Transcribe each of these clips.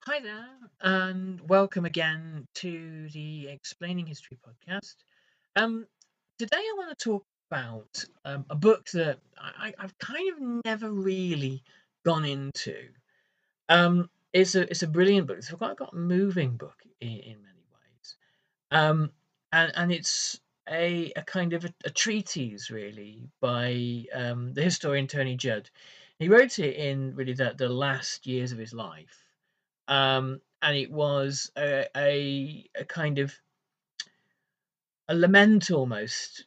Hi there, and welcome again to the Explaining History podcast. Um, Today I want to talk about a book that I've kind of never really gone into. It's a brilliant book. It's got a moving book in many ways. And it's a kind of a treatise really by the historian Tony Judd. He wrote it in really the last years of his life, and it was a kind of a lament almost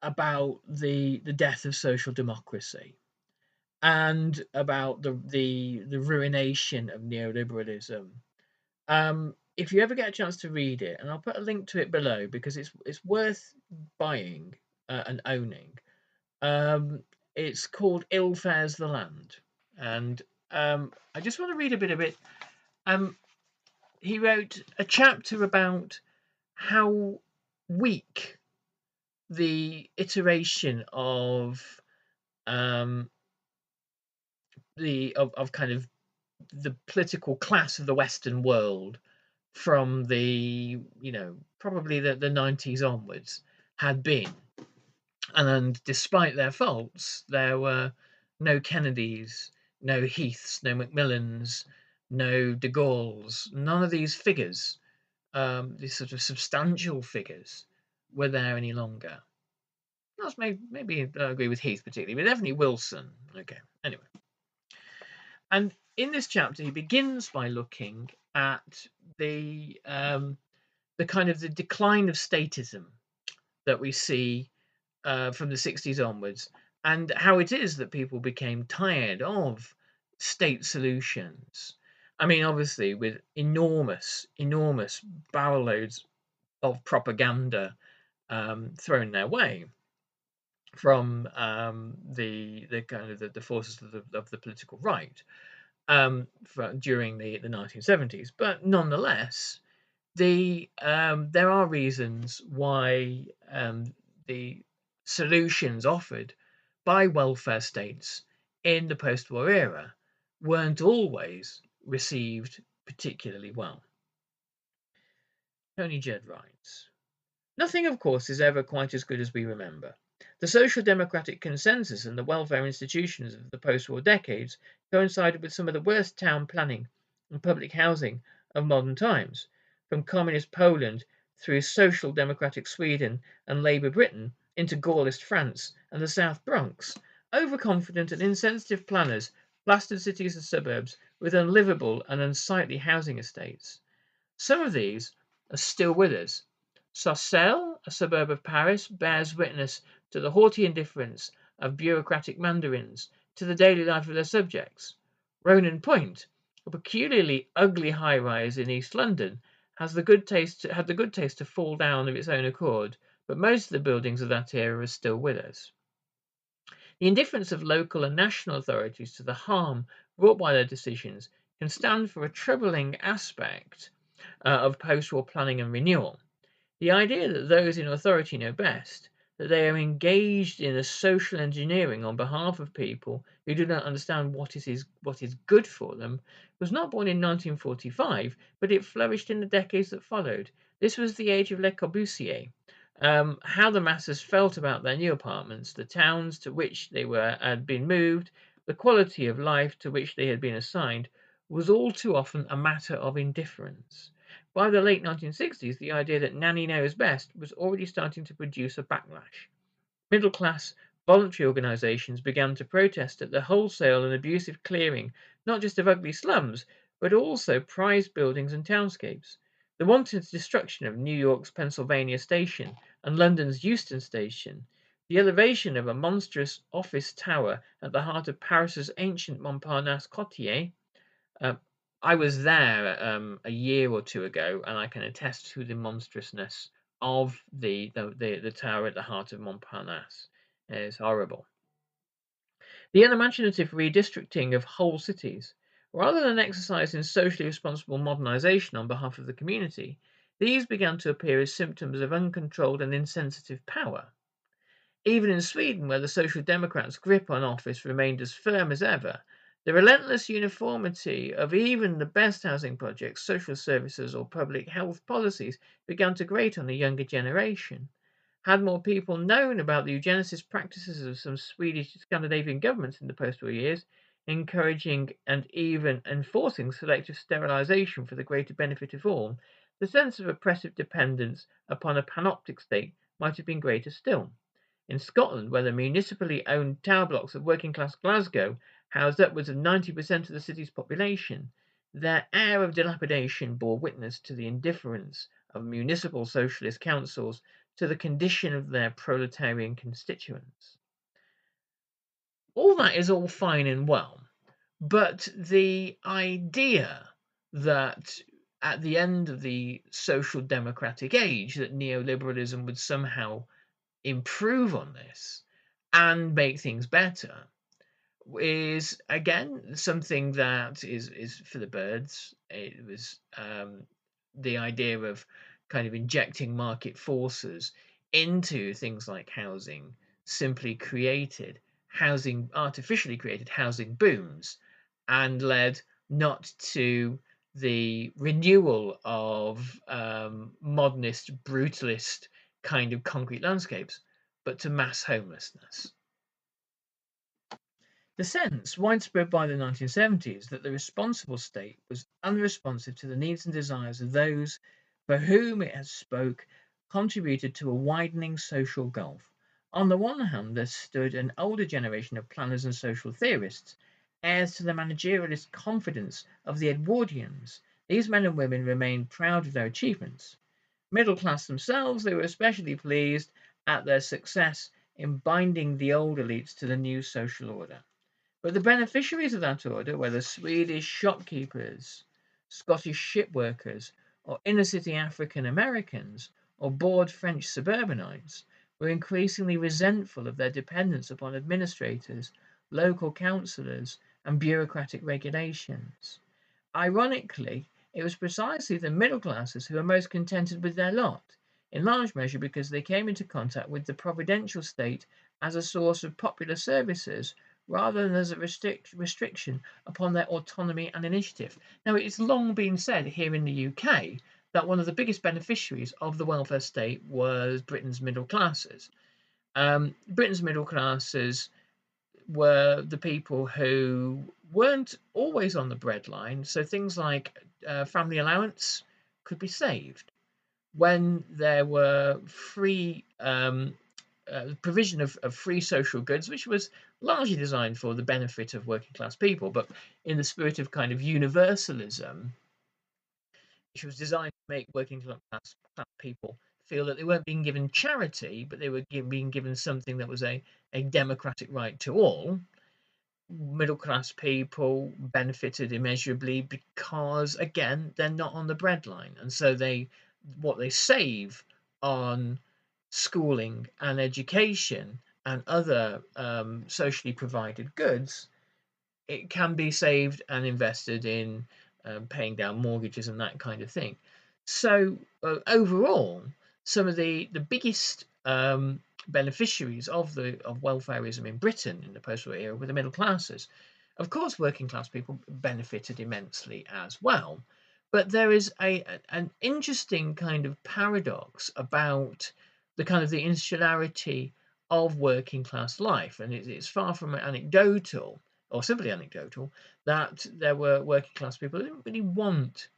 about the death of social democracy and about the ruination of neoliberalism. If you ever get a chance to read it, and I'll put a link to it below because it's worth buying and owning. Um, it's called "Ill Fares the Land," and I just want to read a bit of it. Um, he wrote a chapter about how weak the iteration um, of kind of the political class of the Western world from probably the 90s onwards had been. And despite their faults, there were no Kennedys, no Heaths, no Macmillans, no de Gaulles, none of these figures, these sort of substantial figures, were there any longer. Not maybe I agree with Heath particularly, but definitely Wilson. Okay, anyway. And in this chapter, he begins by looking at the kind of the decline of statism that we see from the 60s onwards, and how it is that people became tired of state solutions. I mean, obviously, with enormous barrel loads of propaganda thrown their way from the kind of the forces of the political right during the 1970s. But nonetheless, there are reasons why the solutions offered by welfare states in the post-war era weren't always received particularly well. Tony Judd writes, nothing, of course, is ever quite as good as we remember. The social democratic consensus and the welfare institutions of the post-war decades coincided with some of the worst town planning and public housing of modern times, from communist Poland through social democratic Sweden and Labour Britain into Gaullist France and the South Bronx. Overconfident and insensitive planners plastered cities and suburbs with unlivable and unsightly housing estates. Some of these are still with us. Sarcelles, a suburb of Paris, bears witness to the haughty indifference of bureaucratic mandarins to the daily life of their subjects. Ronan Point, a peculiarly ugly high-rise in East London, had the good taste to fall down of its own accord, but most of the buildings of that era are still with us. The indifference of local and national authorities to the harm wrought by their decisions can stand for a troubling aspect of post-war planning and renewal. The idea that those in authority know best, that they are engaged in a social engineering on behalf of people who do not understand what is good for them, was not born in 1945, but it flourished in the decades that followed. This was the age of Le Corbusier. How the masses felt about their new apartments, the towns to which they had been moved, the quality of life to which they had been assigned, was all too often a matter of indifference. By the late 1960s, the idea that nanny knows best was already starting to produce a backlash. Middle class voluntary organisations began to protest at the wholesale and abusive clearing not just of ugly slums, but also prized buildings and townscapes. The wanton destruction of New York's Pennsylvania Station and London's Euston Station, the elevation of a monstrous office tower at the heart of Paris's ancient Montparnasse quartier. uh, I was there a year or two ago, and I can attest to the monstrousness of the tower at the heart of Montparnasse. It's horrible. The unimaginative redistricting of whole cities. Rather than exercise in socially responsible modernisation on behalf of the community, these began to appear as symptoms of uncontrolled and insensitive power. Even in Sweden, where the Social Democrats' grip on office remained as firm as ever, The relentless uniformity of even the best housing projects, social services, or public health policies began to grate on the younger generation. Had more people known about the eugenicist practices of some Swedish Scandinavian governments in the post-war years, encouraging and even enforcing selective sterilisation for the greater benefit of all, the sense of oppressive dependence upon a panoptic state might have been greater still. In Scotland, where the municipally owned tower blocks of working class Glasgow housed upwards of 90% of the city's population, their air of dilapidation bore witness to the indifference of municipal socialist councils to the condition of their proletarian constituents. All that is all fine and well, but the idea that at the end of the social democratic age that neoliberalism would somehow improve on this and make things better is again something that is for the birds. It was the idea of kind of injecting market forces into things like housing simply created housing artificially created housing booms and led not to the renewal of modernist brutalist kind of concrete landscapes but to mass homelessness. The sense, widespread by the 1970s, that the responsible state was unresponsive to the needs and desires of those for whom it had spoke contributed to a widening social gulf. On the one hand, there stood an older generation of planners and social theorists, heirs to the managerialist confidence of the Edwardians. These men and women remained proud of their achievements. Middle class themselves, they were especially pleased at their success in binding the old elites to the new social order. But the beneficiaries of that order, whether Swedish shopkeepers, Scottish ship workers, or inner city African Americans, or bored French suburbanites, were increasingly resentful of their dependence upon administrators, local councillors, and bureaucratic regulations. Ironically, it was precisely the middle classes who were most contented with their lot, in large measure because they came into contact with the providential state as a source of popular services rather than as a restriction upon their autonomy and initiative. Now, it's long been said here in the UK that one of the biggest beneficiaries of the welfare state was Britain's middle classes. Britain's middle classes were the people who weren't always on the breadline, so things like family allowance could be saved. When there were free provision of free social goods, which was largely designed for the benefit of working class people, but in the spirit of kind of universalism, which was designed to make working class people feel that they weren't being given charity, but they were being given something that was a democratic right to all. Middle class people benefited immeasurably because, again, they're not on the breadline, and so what they save on schooling and education and other socially provided goods, it can be saved and invested in paying down mortgages and that kind of thing. So overall, some of the biggest beneficiaries of welfareism in Britain in the post-war era were the middle classes. Of course, working class people benefited immensely as well, but there is an interesting kind of paradox about the kind of the insularity of working class life, and it's far from anecdotal or simply anecdotal that there were working class people who didn't really want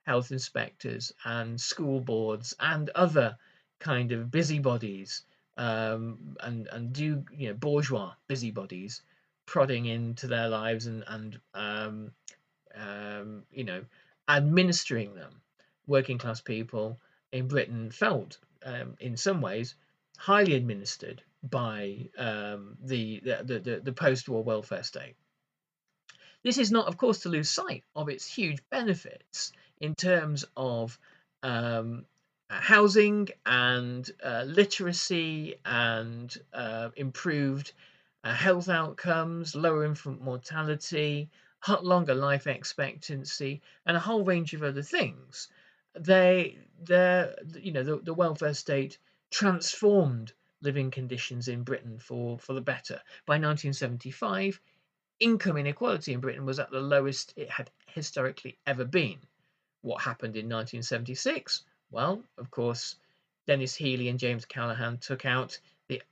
health inspectors and school boards and other kind of busybodies and do bourgeois busybodies prodding into their lives and administering them. Working class people in Britain felt in some ways highly administered by the post-war welfare state. This is not, of course, to lose sight of its huge benefits in terms of housing and literacy and improved health outcomes, lower infant mortality, longer life expectancy, and a whole range of other things. The welfare state transformed living conditions in Britain for the better. By 1975, income inequality in Britain was at the lowest it had historically ever been. What happened in 1976? Well, of course, Dennis Healey and James Callaghan took out the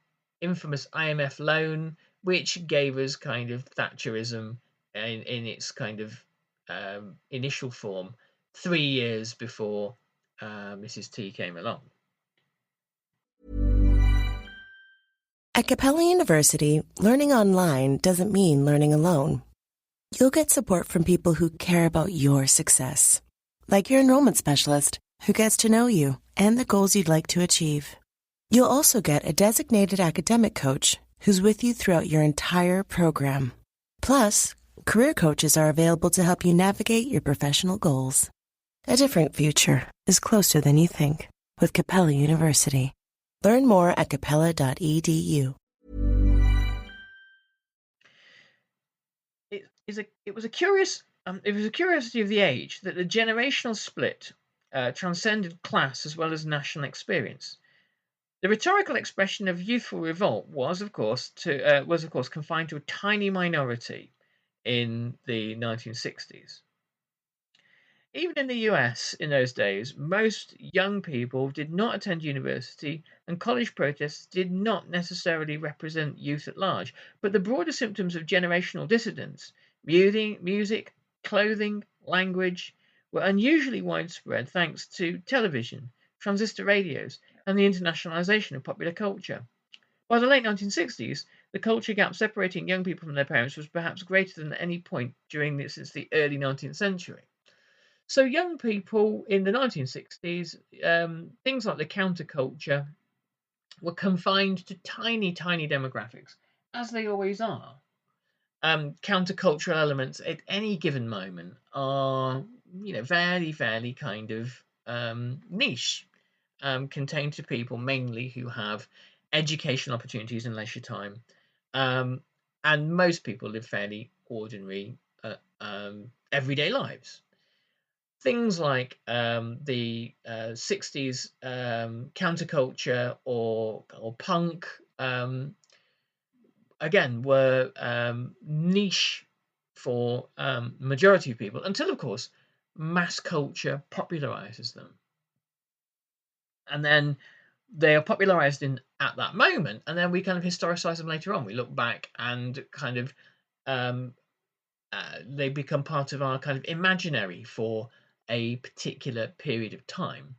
infamous IMF loan, which gave us kind of Thatcherism in its kind of initial form 3 years before Mrs. T came along. At Capella University, learning online doesn't mean learning alone. You'll get support from people who care about your success, like your enrollment specialist who gets to know you and the goals you'd like to achieve. You'll also get a designated academic coach who's with you throughout your entire program. Plus, career coaches are available to help you navigate your professional goals. A different future is closer than you think with Capella University. Learn more at capella.edu. It was a curiosity of the age that the generational split transcended class as well as national experience. The rhetorical expression of youthful revolt was, of course, confined to a tiny minority in the 1960s. Even in the US in those days, most young people did not attend university, and college protests did not necessarily represent youth at large. But the broader symptoms of generational dissidence, music, clothing, language, were unusually widespread thanks to television, transistor radios, and the internationalization of popular culture. By the late 1960s, the culture gap separating young people from their parents was perhaps greater than at any point since the early 19th century. So young people in the 1960s, things like the counterculture were confined to tiny, tiny demographics, as they always are. Countercultural elements at any given moment are, fairly kind of niche, contained to people mainly who have educational opportunities and leisure time. And most people live fairly ordinary, everyday lives. Things like the 60s counterculture or punk, again, were niche for majority of people until, of course, mass culture popularizes them. And then they are popularized at that moment, and then we kind of historicize them later on. We look back and kind of they become part of our kind of imaginary for a particular period of time.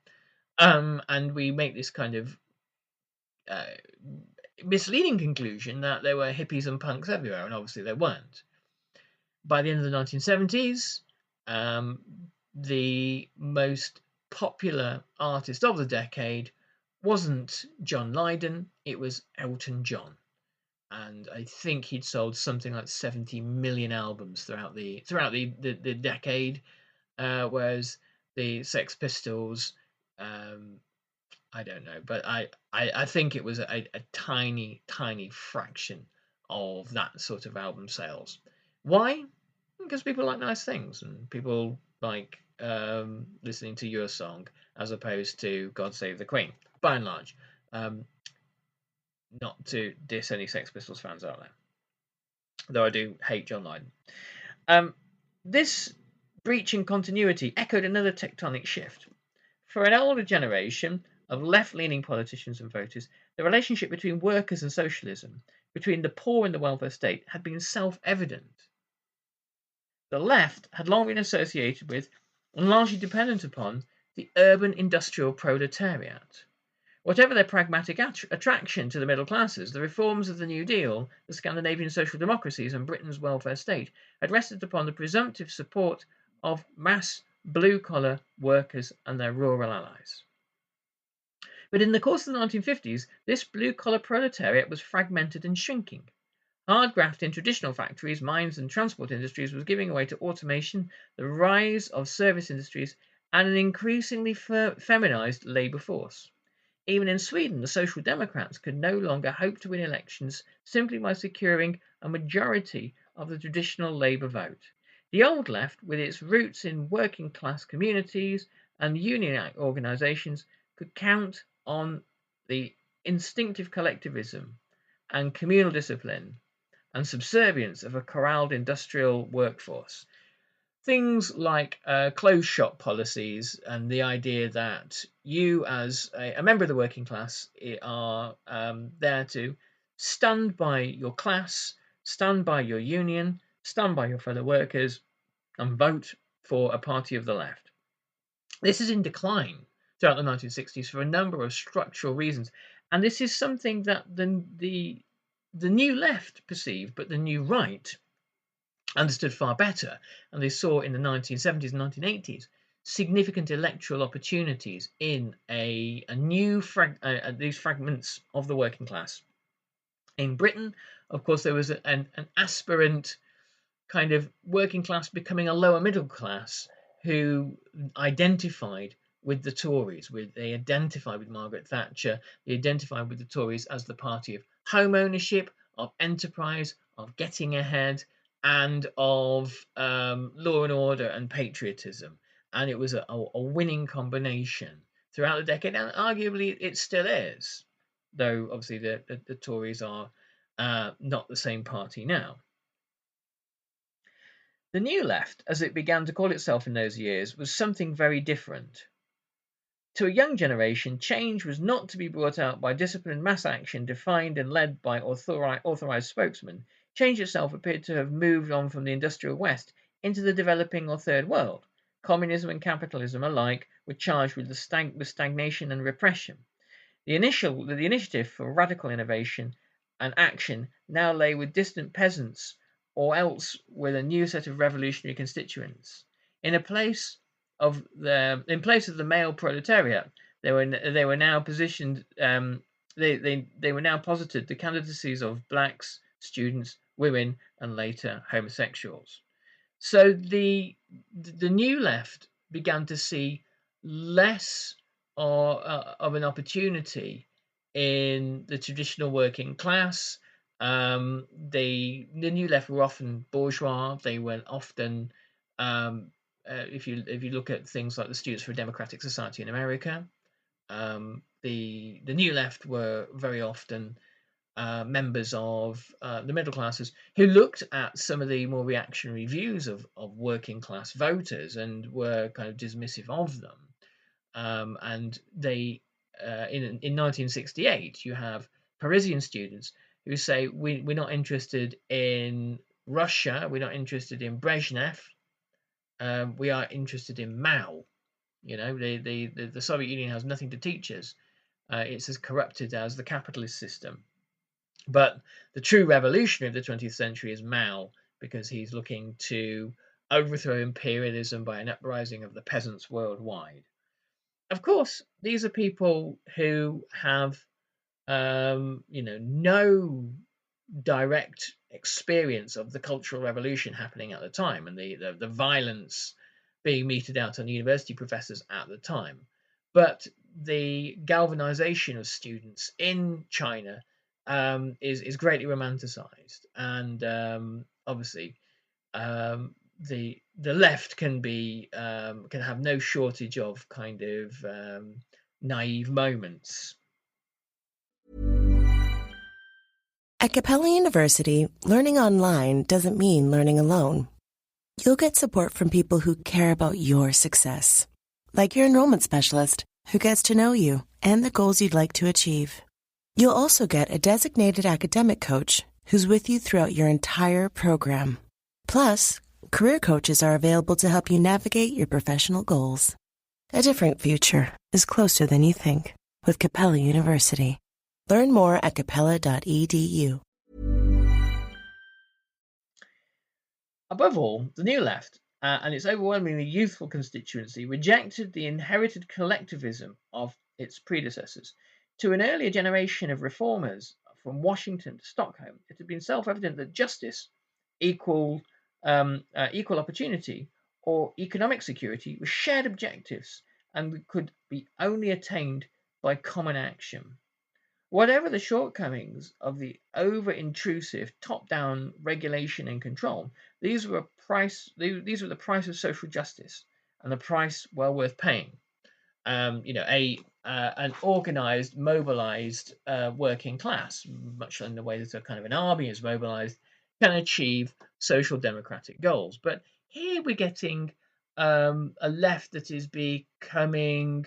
And we make this kind of misleading conclusion that there were hippies and punks everywhere, and obviously there weren't. By the end of the 1970s, the most popular artist of the decade wasn't John Lydon, it was Elton John. And I think he'd sold something like 70 million albums throughout the decade, whereas the Sex Pistols, I don't know, but I think it was a tiny fraction of that sort of album sales. Why? Because people like nice things, and people like listening to your song as opposed to God Save the Queen, by and large. Not to diss any Sex Pistols fans out there, though I do hate John Lydon. This breach in continuity echoed another tectonic shift. For an older generation of left-leaning politicians and voters, the relationship between workers and socialism, between the poor and the welfare state, had been self-evident. The left had long been associated with, and largely dependent upon, the urban industrial proletariat. Whatever their pragmatic attraction to the middle classes, the reforms of the New Deal, the Scandinavian social democracies, and Britain's welfare state had rested upon the presumptive support of mass blue-collar workers and their rural allies. But in the course of the 1950s, this blue-collar proletariat was fragmented and shrinking. Hard graft in traditional factories, mines, and transport industries was giving way to automation, the rise of service industries, and an increasingly feminized labour force. Even in Sweden, the Social Democrats could no longer hope to win elections simply by securing a majority of the traditional Labour vote. The old left, with its roots in working class communities and union organisations, could count on the instinctive collectivism and communal discipline and subservience of a corralled industrial workforce. Things like closed shop policies and the idea that you, as a member of the working class, are there to stand by your class, stand by your union, stand by your fellow workers, and vote for a party of the left. This is in decline throughout the 1960s for a number of structural reasons, and this is something that the new left perceived, but the new right understood far better, and they saw in the 1970s and 1980s significant electoral opportunities in a new these fragments of the working class. In Britain, of course, there was an aspirant kind of working class becoming a lower middle class who identified with the Tories. They identified with Margaret Thatcher. They identified with the Tories as the party of home ownership, of enterprise, of getting ahead, and of law and order and patriotism. And it was a winning combination throughout the decade, and arguably it still is, though obviously the Tories are not the same party now. The New Left, as it began to call itself in those years, was something very different. To a young generation, change was not to be brought out by disciplined mass action defined and led by authorized spokesmen. Change itself appeared to have moved on from the industrial West into the developing or third world. Communism and capitalism alike were charged with stagnation and repression. The initiative for radical innovation and action now lay with distant peasants or else with a new set of revolutionary constituents. In place of the male proletariat, they were now positioned. They were now posited the candidacies of blacks, students, women, and later homosexuals. So the new left began to see less of an opportunity in the traditional working class. The new left were often bourgeois. They were often, if you look at things like the Students for a Democratic Society in America, the new left were very often members of the middle classes who looked at some of the more reactionary views of working class voters and were kind of dismissive of them. And they, in 1968, you have Parisian students who say we're not interested in Russia, we're not interested in Brezhnev, we are interested in Mao. You know, the Soviet Union has nothing to teach us. It's as corrupted as the capitalist system. But the true revolutionary of the 20th century is Mao, because he's looking to overthrow imperialism by an uprising of the peasants worldwide. Of course, these are people who have, no direct experience of the Cultural Revolution happening at the time and the violence being meted out on university professors at the time. But the galvanization of students in China is greatly romanticized, and obviously the left can have no shortage of kind of naive moments. At Capella University, learning online doesn't mean learning alone. You'll get support from people who care about your success, like your enrollment specialist who gets to know you and the goals you'd like to achieve. You'll also get a designated academic coach who's with you throughout your entire program. Plus, career coaches are available to help you navigate your professional goals. A different future is closer than you think with Capella University. Learn more at capella.edu. Above all, the New Left and its overwhelmingly youthful constituency rejected the inherited collectivism of its predecessors. To an earlier generation of reformers, from Washington to Stockholm, it had been self-evident that justice, equal opportunity, or economic security were shared objectives and could be only attained by common action. Whatever the shortcomings of the over-intrusive top-down regulation and control, these were the price of social justice, and the price well worth paying. An organized, mobilized working class, much in the way that a kind of an army is mobilized, can achieve social democratic goals. But here we're getting a left that is becoming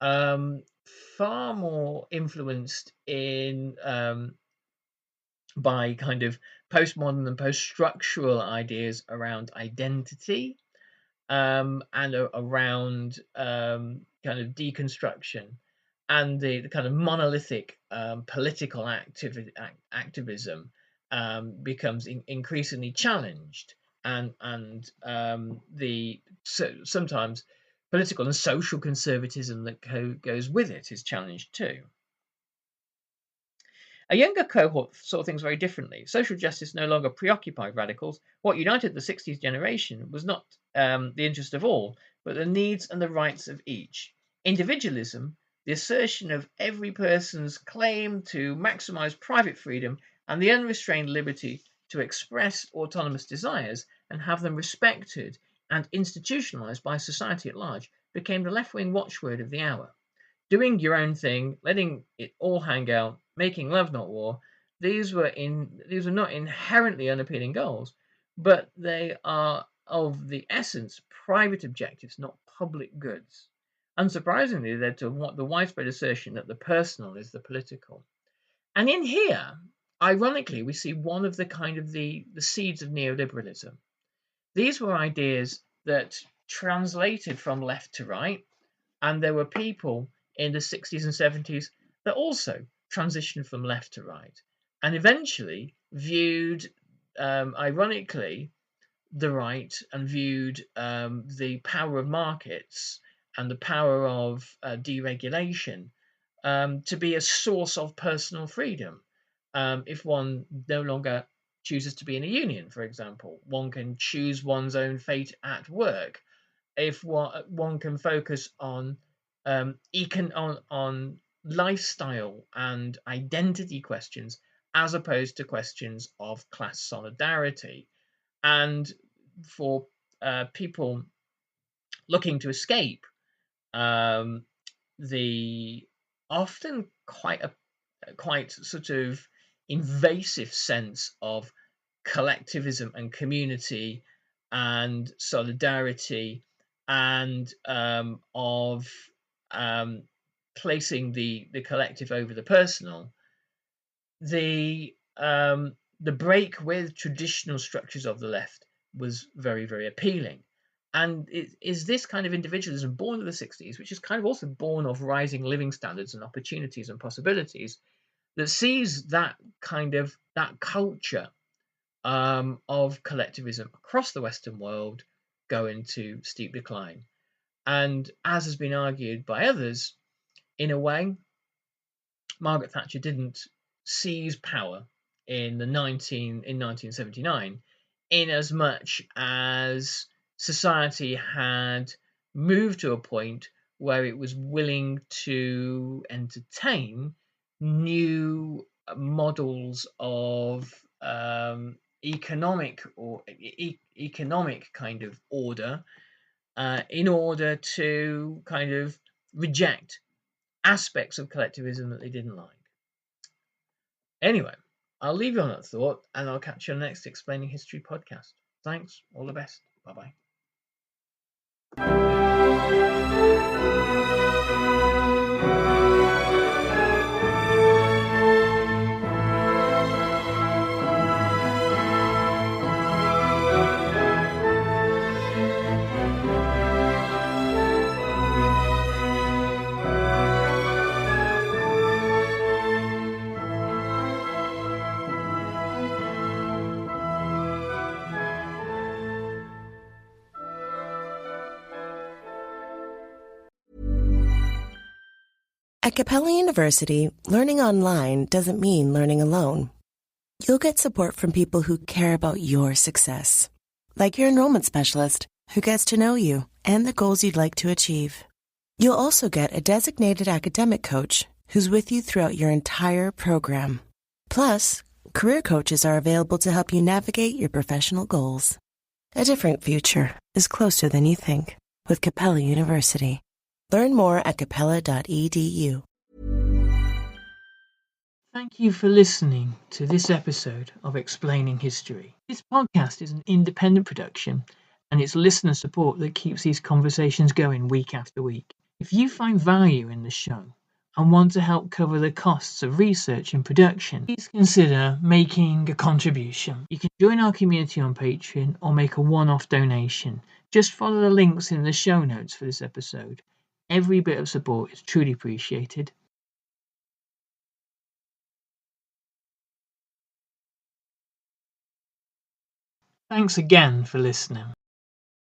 far more influenced by kind of postmodern and post-structural ideas around identity, and around kind of deconstruction, and the kind of monolithic political activism becomes increasingly challenged, and sometimes political and social conservatism that goes with it is challenged too. A younger cohort saw things very differently. Social justice no longer preoccupied radicals. What united the 60s generation was not the interest of all, but the needs and the rights of each. Individualism, the assertion of every person's claim to maximize private freedom and the unrestrained liberty to express autonomous desires and have them respected and institutionalized by society at large, became the left-wing watchword of the hour. Doing your own thing, letting it all hang out, making love not war, these were not inherently unappealing goals, but they are of the essence private objectives, not public goods. Unsurprisingly, they led to the widespread assertion that the personal is the political. And in here, ironically, we see one of the seeds of neoliberalism. These were ideas that translated from left to right, and there were people in the 60s and 70s that also transitioned from left to right, and eventually viewed, ironically, the right, and viewed the power of markets and the power of deregulation to be a source of personal freedom. If one no longer chooses to be in a union, for example, one can choose one's own fate at work. If one can focus on on lifestyle and identity questions as opposed to questions of class solidarity. And for people looking to escape the often quite sort of invasive sense of collectivism and community and solidarity, and of placing the collective over the personal, the break with traditional structures of the left was very, very appealing. And it is this kind of individualism born of the 60s, which is kind of also born of rising living standards and opportunities and possibilities, that sees that culture of collectivism across the Western world go into steep decline. And as has been argued by others, in a way, Margaret Thatcher didn't seize power in 1979, in as much as society had moved to a point where it was willing to entertain new models of economic kind of order, in order to kind of reject aspects of collectivism that they didn't like. Anyway, I'll leave you on that thought, and I'll catch you on the next Explaining History podcast. Thanks. All the best. Bye-bye. At Capella University, learning online doesn't mean learning alone. You'll get support from people who care about your success, like your enrollment specialist who gets to know you and the goals you'd like to achieve. You'll also get a designated academic coach who's with you throughout your entire program. Plus, career coaches are available to help you navigate your professional goals. A different future is closer than you think with Capella University. Learn more at capella.edu. Thank you for listening to this episode of Explaining History. This podcast is an independent production, and it's listener support that keeps these conversations going week after week. If you find value in the show and want to help cover the costs of research and production, please consider making a contribution. You can join our community on Patreon or make a one-off donation. Just follow the links in the show notes for this episode. Every bit of support is truly appreciated. Thanks again for listening.